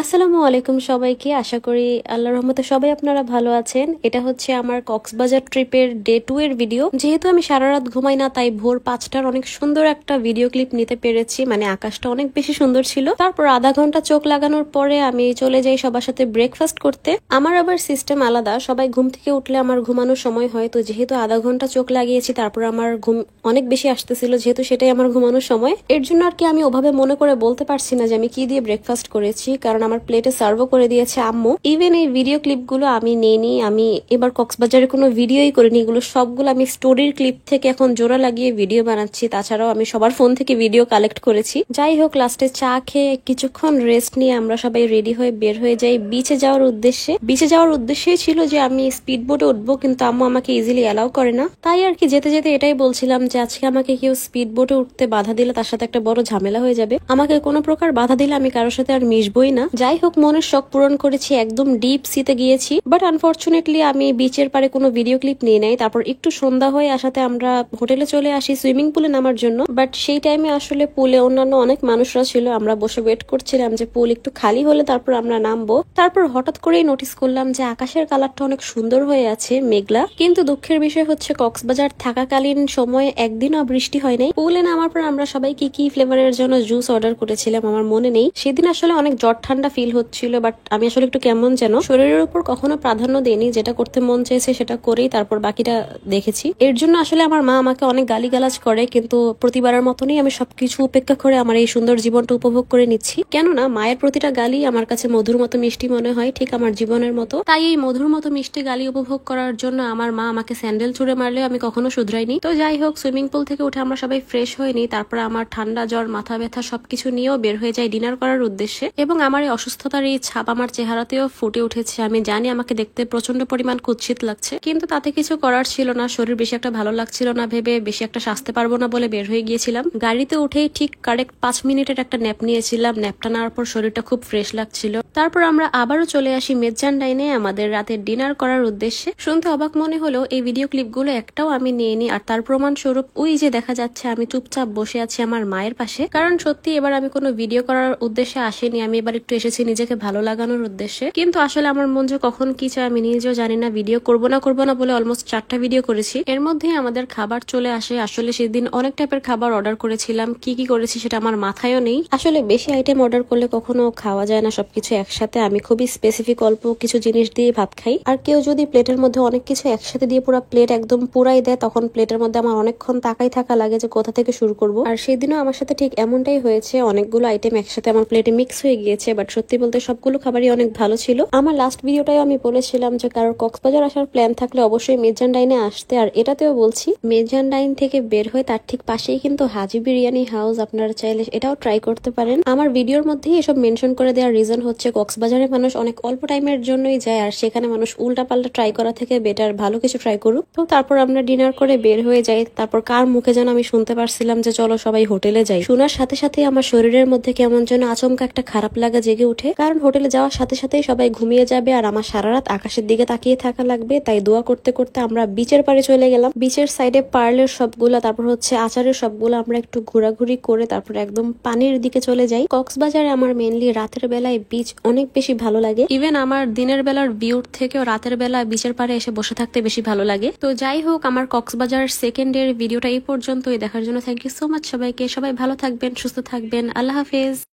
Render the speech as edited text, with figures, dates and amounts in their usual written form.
আসসালামু আলাইকুম সবাইকে। আশা করি আল্লাহর রহমতে সবাই আপনারা ভালো আছেন। এটা হচ্ছে আমার কক্সবাজার ট্রিপের ডে 2 এর ভিডিও। যেহেতু আমি সারা রাত ঘুমাই না, তাই ভোর 5টার অনেক সুন্দর একটা ভিডিও ক্লিপ নিতে পেরেছি। মানে আকাশটা অনেক বেশি সুন্দর ছিল। তারপর আধা ঘন্টা চোখ লাগানোর পরে আমি চলে যাই সবার সাথে ব্রেকফাস্ট করতে। আমার আবার সিস্টেম আলাদা, সবাই ঘুম থেকে উঠলে আমার ঘুমানোর সময় হয়। তো যেহেতু আধা ঘন্টা চোখ লাগিয়েছি, তারপর আমার ঘুম অনেক বেশি আসতেছিল, যেহেতু সেটাই আমার ঘুমানোর সময়। এর জন্য আর কি আমি ওভাবে মনে করে বলতে পারছি না যে আমি কি দিয়ে ব্রেকফাস্ট করেছি, কারণ আমার প্লেটে সার্ভও করে দিয়েছে আম্মু। ইভেন এই ভিডিও ক্লিপগুলো আমি নেইনি, আমি এবার কক্সবাজারের কোনো ভিডিওই করিনি। এগুলো সবগুলো আমি স্টোরির ক্লিপ থেকে এখন জোড়া লাগিয়ে ভিডিও বানাচ্ছি। তাছাড়াও আমি সবার ফোন থেকে ভিডিও কালেক্ট করেছি। যাই হোক, লাস্টে চা খেয়ে কিছুক্ষণ রেস্ট নিয়ে আমরা সবাই রেডি হয়ে বের হয়ে যাই বিচে যাওয়ার উদ্দেশ্যে। বিচে যাওয়ার উদ্দেশ্যই ছিল যে আমি স্পিড বোটে উঠবো, কিন্তু আম্মু আমাকে ইজিলি অ্যালাউ করে না। তাই আর কি যেতে যেতে এটাই বলছিলাম যে আজকে আমাকে কেউ স্পিড বোটে উঠতে বাধা দিলে তার সাথে একটা বড় ঝামেলা হয়ে যাবে। আমাকে কোনো প্রকার বাধা দিলে আমি কারোর সাথে আর মিশবই না। যাই হোক, মনের শখ পূরণ করেছি, একদম ডিপ সিতে গিয়েছি। বাট আনফরচুনেটলি আমি বিচের পারে কোনো ভিডিও ক্লিপ নিয়ে নাই। তারপর একটু সন্ধ্যা হয়ে আসাতে আমরা হোটেলে চলে আসি সুইমিং পুলে নামার জন্য। বাট সেই টাইমে আসলে পুলে অন্যান্য অনেক মানুষরা ছিল। আমরা বসে ওয়েট করছিলাম যে পুল একটু খালি হলে তারপর আমরা নামবো। তারপর হঠাৎ করেই নোটিস করলাম যে আকাশের কালারটা অনেক সুন্দর হয়ে আছে, মেঘলা। কিন্তু দুঃখের বিষয় হচ্ছে কক্সবাজার থাকাকালীন সময়ে একদিনও বৃষ্টি হয় নাই। পুলে নামার পর আমরা সবাই কি কি ফ্লেভারের জন্য জুস অর্ডার করেছিলাম আমার মনে নেই। সেদিন আসলে অনেক জ্বর ঠান্ডা ফিল হচ্ছিল। বাট আমি আসলে একটু কেমন যেন শরীরের উপর কখনো প্রাধান্য দেইনি, যেটা করতে মন চেয়েছে সেটা করেই তারপর বাকিটা দেখেছি। এর জন্য আসলে আমার মা আমাকে অনেক গালিগালাজ করে, কিন্তু প্রতিবারের মতনই আমি সবকিছু উপেক্ষা করে আমার এই সুন্দর জীবনটা উপভোগ করে নিচ্ছি। কেননা মায়ের প্রতিটা গালি আমার কাছে মধুর মতো মিষ্টি মনে হয়, ঠিক আমার জীবনের মতো। তাই এই মধুর মতো মিষ্টি গালি উপভোগ করার জন্য আমার মা আমাকে স্যান্ডেল ছুড়ে মারলেও আমি কখনো শুধরাইনি। তো যাই হোক, সুইমিং পুল থেকে উঠে আমরা সবাই ফ্রেশ হয়ে নিই। তারপর আমার ঠান্ডা জ্বর মাথা ব্যথা সবকিছু নিয়েও বের হয়ে যায় ডিনার করার উদ্দেশ্যে। এবং আমার এই অসুস্থতার এই ছাপ আমার চেহারাতেও ফুটে উঠেছে। আমি জানি আমাকে দেখতে প্রচন্ড পরিমাণ কুৎসিত লাগছে, কিন্তু তাতে কিছু করার ছিল না। শরীর বেশি একটা ভালো লাগছিল না ভেবে বেশি একটা সাজতে পারবো না বলে বের হয়ে গিয়েছিলাম। গাড়িতে উঠেই ঠিক কারেক্ট 5 মিনিটের একটা ন্যাপ নিয়েছিলাম। ন্যাপটা নেওয়ার পর শরীরটা খুব ফ্রেশ লাগছিল। তারপর আমরা আবারও চলে আসি মেজান ডাইনে আমাদের রাতের ডিনার করার উদ্দেশ্যে। শুনতে অবাক মনে হলো এই ভিডিও ক্লিপগুলো একটাও আমি নিইনি। আর তার প্রমাণ স্বরূপ ওই যে দেখা যাচ্ছে আমি চুপচাপ বসে আছি আমার মায়ের পাশে। কারণ সত্যি এবার আমি কোনো ভিডিও করার উদ্দেশ্যে আসিনি, আমি এবার একটু এসেছি নিজেকে ভালো লাগানোর উদ্দেশ্যে। কিন্তু আসলে আমার মন যে কখন কি চায় আমি নিজেও জানি না। ভিডিও করবো না বলে অলমোস্ট 4টা ভিডিও করেছি। এর মধ্যেই আমাদের খাবার চলে আসে। আসলে সেদিন অনেক টাইপের খাবার অর্ডার করেছিলাম, কি কি করেছি সেটা আমার মাথায়ও নেই। আসলে বেশি আইটেম অর্ডার করলে কখনো খাওয়া যায় না সবকিছু একসাথে। আমি খুবই স্পেসিফিক অল্প কিছু জিনিস দিয়ে ভাত খাই। আর কেউ যদি প্লেটের মধ্যে অনেক কিছু একসাথে দিয়ে পুরো প্লেট একদম পুরাই দেয়, তখন প্লেটের মধ্যে আমার অনেকক্ষণ তাকাই থাকা লাগে যে কোথা থেকে শুরু করব। আর সেদিনও আমার সাথে ঠিক এমনটাই হয়েছে, অনেকগুলো আইটেম একসাথে আমার প্লেটে মিক্স হয়ে গিয়েছে। বাট সত্যি বলতে সবগুলো খাবারই অনেক ভালো ছিল। আমার লাস্ট ভিডিওটাই আমি বলেছিলাম যে কারোর কক্সবাজার আসার প্ল্যান থাকলে অবশ্যই মেজান ডাইনে আসতে। আর এটাতেও বলছি, মেজান ডাইন থেকে বের হয়ে তার ঠিক পাশেই কিন্তু হাজি বিরিয়ানি হাউস, আপনারা চাইলে এটাও ট্রাই করতে পারেন। আমার ভিডিওর মধ্যেই এসব মেনশন করে দেওয়ার রিজন হচ্ছে কক্সবাজারে মানুষ অনেক অল্প টাইমের জন্যই যায়, আর সেখানে মানুষ উল্টা পাল্টা ট্রাই করা থেকে বেটার ভালো কিছু ট্রাই করুক। তো তারপর আমরা ডিনার করে বের হয়ে যাই। তারপর কার মুখে যেন আমি শুনতে পারছিলাম যে চলো সবাই হোটেলে যাই। শোনার সাথে সাথে আমার শরীরের মধ্যে কেমন যেন আচমকা একটা খারাপ লাগা জেগে উঠে, কারণ হোটেলে যাওয়ার সাথে সাথেই সবাই ঘুমিয়ে যাবে আর আমার সারা রাত আকাশের দিকে তাকিয়ে থাকা লাগবে। তাই দোয়া করতে করতে আমরা বিচের পারে চলে গেলাম। বিচের সাইডে পার্লের সবগুলা, তারপর হচ্ছে আচারের সবগুলো আমরা একটু ঘোরাঘুরি করে তারপর একদম পানির দিকে চলে যাই। কক্সবাজারে আমার মেনলি রাতের বেলায় বিচ অনেক বেশি ভালো লাগে। ইভেন আমার দিনের বেলার ভিউর থেকেও রাতের বেলা বিচের পারে এসে বসে থাকতে বেশি ভালো লাগে। তো যাই হোক, আমার কক্সবাজার সেকেন্ড এর ভিডিওটা এই পর্যন্তই। দেখার জন্য থ্যাংক ইউ সো মাচ সবাইকে। সবাই ভালো থাকবেন, সুস্থ থাকবেন। আল্লাহ হাফেজ।